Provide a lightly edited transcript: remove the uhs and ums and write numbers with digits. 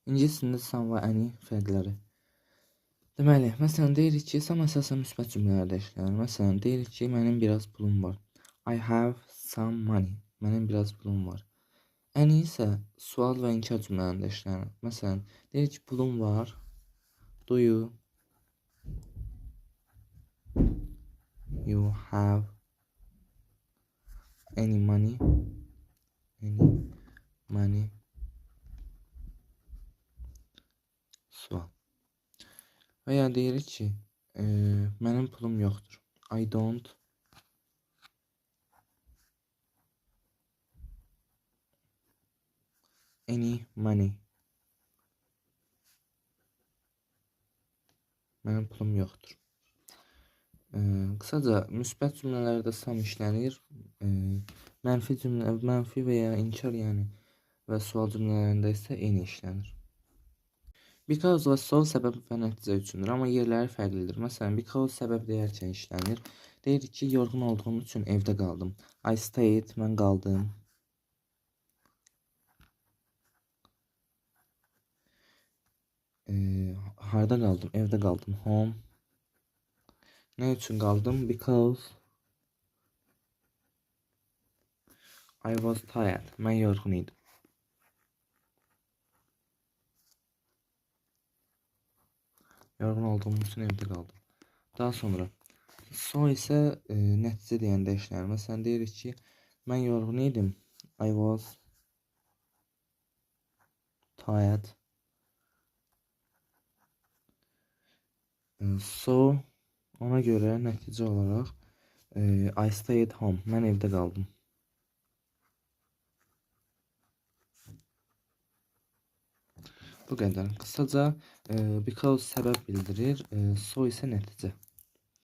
İngiliscəsində some və any fərqləri. Deməli, məsələn deyirik ki, some əsasən müsbət cümlələrdə işlənir. Məsələn, deyirik ki, mənim biraz pulum var. I have some money. Mənim biraz pulum var. Any isə sual və inkar cümlələrində işlənir. Məsələn, deyirik ki, pulum var. Do you have any money? Any money? Sual. Və ya deyirik ki, mənim pulum yoxdur. I don't any money. Mənim pulum yoxdur. Qısaca müsbət cümlələrdə some işlənir. Mənfi və ya inkar yəni və sual cümlələrində isə any işlənir. Because və so səbəb və nəticə üçündür, amma yerləri fərqlidir. Məsələn, because səbəb deyərkən işlənir. Deyirik ki, yorğun olduğum üçün evdə qaldım. I stayed, mən qaldım. Harda qaldım? Evdə qaldım. Home. Nə üçün qaldım? Because I was tired. Mən yorğun idim. Yorğun olduğum üçün evdə qaldım. Daha sonra so isə nəticə deyəndə işlənir. Məsələn, deyirik ki, mən yorğun idim. I was tired. So ona görə nəticə olaraq I stayed home. Mən evdə qaldım. Bu qədər. Qısaca because səbəb bildirir, so isə nəticə.